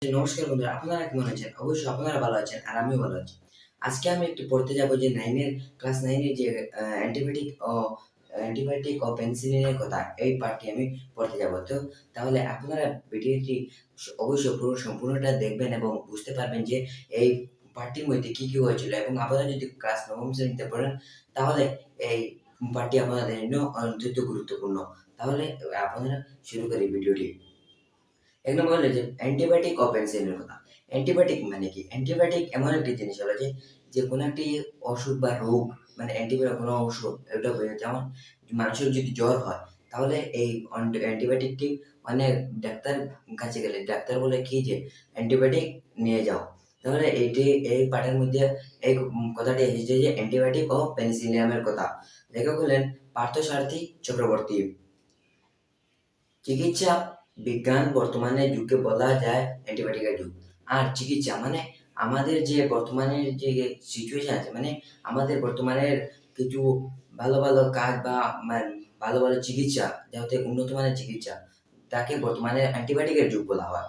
নমস্কার বন্ধুরা, আপনারা কেমন আছেন? অবশ্যই আপনারা ভালো আছেন আর আমিও ভালো আছি। আজকে আমি একটু পড়তে যাব যে ক্লাস 9 এর যে অ্যান্টিবায়োটিক ও পেনিসিলিনের কথা, এই পার্টটি আমি পড়তে যাব। তাহলে আপনারা ভিডিওটি অবশ্যই পুরো সম্পূর্ণটা দেখবেন এবং বুঝতে পারবেন যে এই পার্টটির মধ্যে কি হয়েছিল, এবং আপনারা যদি ক্লাস 9ম শ্রেণীতে পড়েন তাহলে এই পার্টটি আপনাদের জন্য অত্যন্ত গুরুত্বপূর্ণ। তাহলে আপনারা শুরু করি ভিডিওটি। এক নম্বর হলো যে অ্যান্টিবায়োটিক ও পেনিসিলিনের কথা। অ্যান্টিবায়োটিক মানে কি? অ্যান্টিবায়োটিক এমন একটি জিনিস হলো যে কোনো একটি অসুখ বা রোগ, মানে অ্যান্টিবায়োটিক কোনো ওষুধ, এটা যেমন মানুষের যদি জ্বর হয় তাহলে এই অ্যান্টিবায়োটিকটি, মানে ডাক্তার কাছে গেলে ডাক্তার বলে কি যে অ্যান্টিবায়োটিক নিয়ে যাও। তাহলে এই পাঠের মধ্যে এই কথাটি এসেছে যে অ্যান্টিবায়োটিক ও পেনিসিলিয়ামের কথা। লেখক হলেন পার্থসারথী চক্রবর্তী। চিকিৎসা বিজ্ঞান বর্তমানে যুগকে বলা যায় অ্যান্টিবায়োটিকের যুগ। আর চিকিৎসা মানে আমাদের যে বর্তমানের যে সিচুয়েশন আছে, মানে আমাদের বর্তমানের কিছু ভালো কাজ বা ভালো চিকিৎসা, যাতে উন্নত মানের চিকিৎসা, তাকে বর্তমানে অ্যান্টিবায়োটিকের যুগ বলা হয়।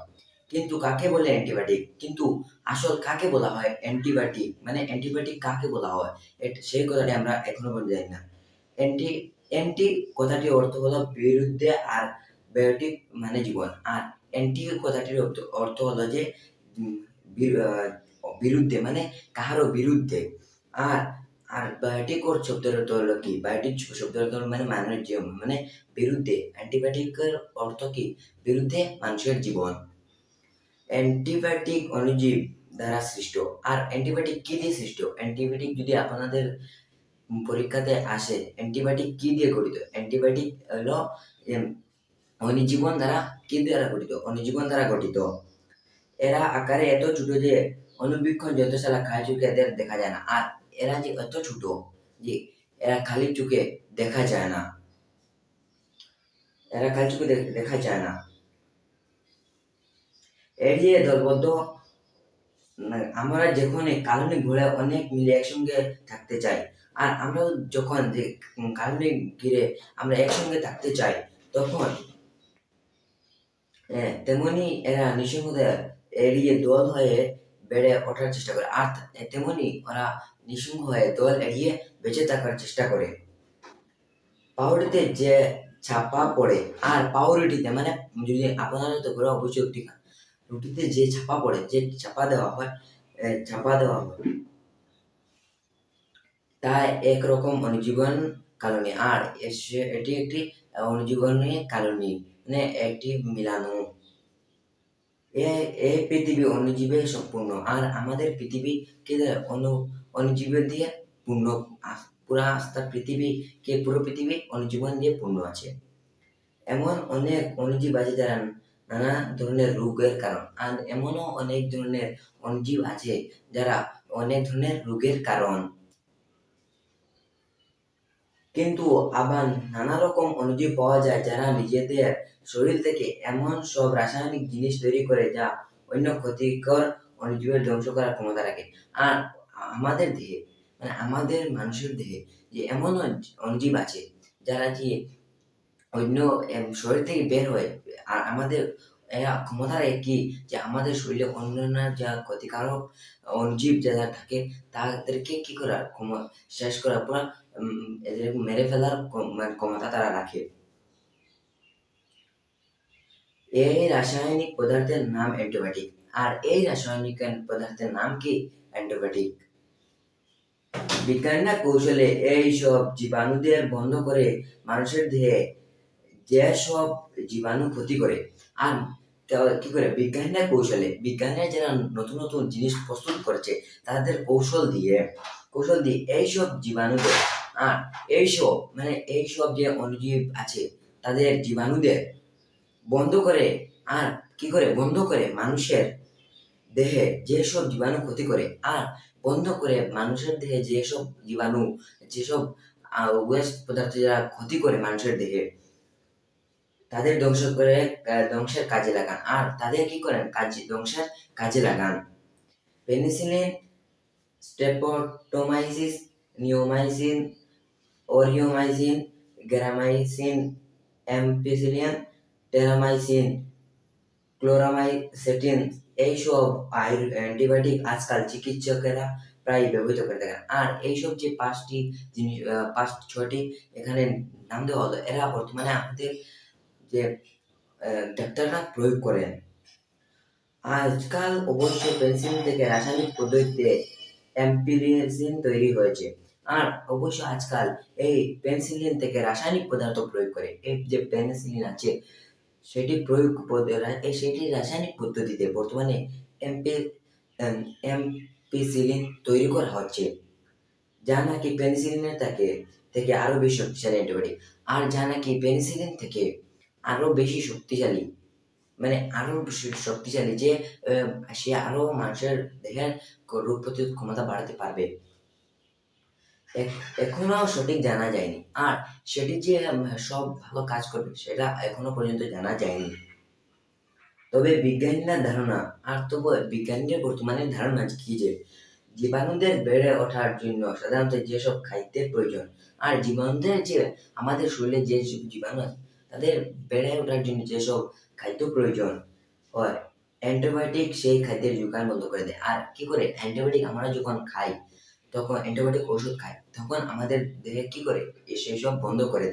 কিন্তু কাকে বলে অ্যান্টিবায়োটিক? কিন্তু আসল কাকে বলা হয় অ্যান্টিবায়োটিক? মানে অ্যান্টিবায়োটিক কাকে বলা হয়? সেই কথাটি আমরা এখনো পর্যন্ত জানি না। অ্যান্টি অ্যান্টি কথাটির অর্থ হলো বিরুদ্ধে, আর বায়োটিক মানে জীবন। আর অ্যান্টি কথাটির অর্থ হলো যে উম, বিরুদ্ধে, মানে কাহারও বিরুদ্ধে। আর আর বায়োটিক ওর শব্দের অর্থ হলো কি? বায়োটিক শব্দের অর্থ হলো মানে মানবের জীবন, মানে বিরুদ্ধে। অ্যান্টিবায়োটিকের অর্থ কি? বিরুদ্ধে মানুষের জীবন। অ্যান্টিবায়োটিক অণুজীব দ্বারা সৃষ্ট। আর অ্যান্টিবায়োটিক কি দিয়ে সৃষ্ট? অ্যান্টিবায়োটিক যদি আপনাদের পরীক্ষাতে আসে, অ্যান্টিবায়োটিক কি দিয়ে গঠিত? অ্যান্টিবায়োটিক হলো অণুজীবন দ্বারা কি দ্বারা গঠিত? অণুজীবন দ্বারা গঠিত। এরা আকারে এত ছোট যে অণুবীক্ষণ যন্ত্রশালা খালি চোখে এদের দেখা যায় না। আর এরা যে এত ছোট যে এরা খালি চোখে দেখা যায় না। এরা খালি চোখে দেখা যায় না। এর যে দলবদ্ধ, আমরা যখন এই কাল্পনিক ঘোড়া অনেক মিলে একসঙ্গে থাকতে চাই, আর আমরা যখন যে কাল্পনিক ঘিরে আমরা একসঙ্গে থাকতে চাই, তখন তেমনি এরা নিঃসঙ্গতা এড়িয়ে দল হয়ে বেড়ে ওঠার চেষ্টা করে। আর তেমনি ওরা নিঃসঙ্গ হয়ে দল এড়িয়ে বেঁচে থাকার চেষ্টা করে। পাউরুটিতে যে ছাপা পড়ে, আর পাউরুটিতে মানে যদি আপনারা তো করে অবশ্যই রুটিতে যে ছাপা পড়ে, যে চাপা দেওয়া হয়, তা একরকম অনুজীবন কালনী। আর এটি একটি অনুজীবনী কালনী, মানে একটি মিলানো। এই পৃথিবী অণুজীবে সম্পূর্ণ, আর আমাদের পৃথিবী কে অণুজীবের দিয়ে পূর্ণ। পুরা আস্থা পৃথিবী কে পুরো পৃথিবী অণুজীবন দিয়ে পূর্ণ আছে। এমন অনেক অণুজীব আছে যারা নানা ধরনের রোগের কারণ, আর এমনও অনেক ধরনের অণুজীব আছে যারা অনেক ধরনের রোগের কারণ। কিন্তু আবার নানা রকম অণুজীব পাওয়া যায় যারা নিজেদের শরীর থেকে এমন সব রাসায়নিক জিনিস তৈরি করে যা অন্য ক্ষতিকর অণুজীবের ধ্বংস করার ক্ষমতা রাখে। আর আমাদের দেহে, মানে আমাদের মানুষের দেহে যে এমন অণুজীব আছে যারা যে অন্য শরীর থেকে বের হয়, আর আমাদের এরা ক্ষমতা রাখে কি, যে আমাদের শরীরে অন্যান্য যা ক্ষতিকারক অণুজীব যারা থাকে তাদেরকে কি করার শেষ করার পর এদের মেরে ফেলার মানে ক্ষমতা তারা রাখে। এই রাসায়নিক পদার্থের নাম অ্যান্টিবায়োটিক। আর এই রাসায়নিক পদার্থের নাম কি? অ্যান্টিবায়োটিক। বিজ্ঞানীরা কৌশলে এই সব জীবাণুদের বন্ধ করে মানুষের দেহে যেসব জীবাণু ক্ষতি করে। আর কি করে বিজ্ঞানীরা কৌশলে, বিজ্ঞানীরা যারা নতুন জিনিস প্রস্তুত করেছে তাদের কৌশল দিয়ে এইসব জীবাণুদের, আর এইসব যে অণুজীব আছে তাদের জীবাণুদের বন্ধ করে। আর কি করে বন্ধ করে? মানুষের দেহে যেসব জীবাণু ক্ষতি করে, আর বন্ধ করে মানুষের দেহে যেসব ওয়েস্ট পদার্থ যারা ক্ষতি করে মানুষের দেহে, তাদের ধ্বংসের কাজে লাগান। আর তাদের কি করেন? ধ্বংসের কাজে লাগান। Penicillin, streptomyces, neomycin, aureomycin, garamycin, ampicillin, terramycin, chloromycetin এইসব অ্যান্টিবায়োটিক আজকাল চিকিৎসকেরা প্রায় ব্যবহৃত করে থাকেন। আর এইসব যে ৫টি জিনিস ৫-৬টি এখানে নাম দেওয়া হলো, এরা বর্তমানে আমাদের যে ডাক্তাররা প্রয়োগ করেন। আজকাল অবশ্য পেনিসিলিন থেকে রাসায়নিক পদ্ধতিতে অ্যাম্পিরিসিন তৈরি হয়েছে। আর অবশ্য আজকাল এই পেনিসিলিন থেকে রাসায়নিক পদার্থ প্রয়োগ করে। এই যে পেনিসিলিন আছে সেটি রাসায়নিক পদ্ধতিতে বর্তমানে এমপি এমপিসিলিন তৈরি করা হচ্ছে, যা নাকি পেনিসিলিনের থেকে আরো বেশি শক্তিশালী অ্যান্টিবায়োটিক। আর যা নাকি পেনিসিলিন থেকে আরো বেশি শক্তিশালী, মানে আরো বেশি শক্তিশালী, যে সে আরো মানুষের দেহের রোগ প্রতিরোধ ক্ষমতা বাড়াতে পারবে। এখনো সঠিক জানা যায়নি। আর সেটি যে সব ভালো কাজ করবে সেটা এখনো পর্যন্ত জানা যায়নি। তবে বিজ্ঞানীদের বর্তমানে ধারণা কি যে জীবাণুদের বেড়ে ওঠার জন্য সাধারণত যেসব খাদ্যের প্রয়োজন, আর জীবাণুদের যে আমাদের শরীরে যে জীবাণু আছে তাদের বেড়ে ওঠার জন্য যেসব খাদ্য প্রয়োজন হয়, অ্যান্টিবায়োটিক সেই খাদ্যের যোগান বন্ধ করে দেয়। আর কি করে অ্যান্টিবায়োটিক আমরা যখন খাই, তখন অ্যান্টিবায়োটিক ওষুধ খাই, তখন আমাদের দেহে কি করে সেই সব বন্ধ করে দেয়।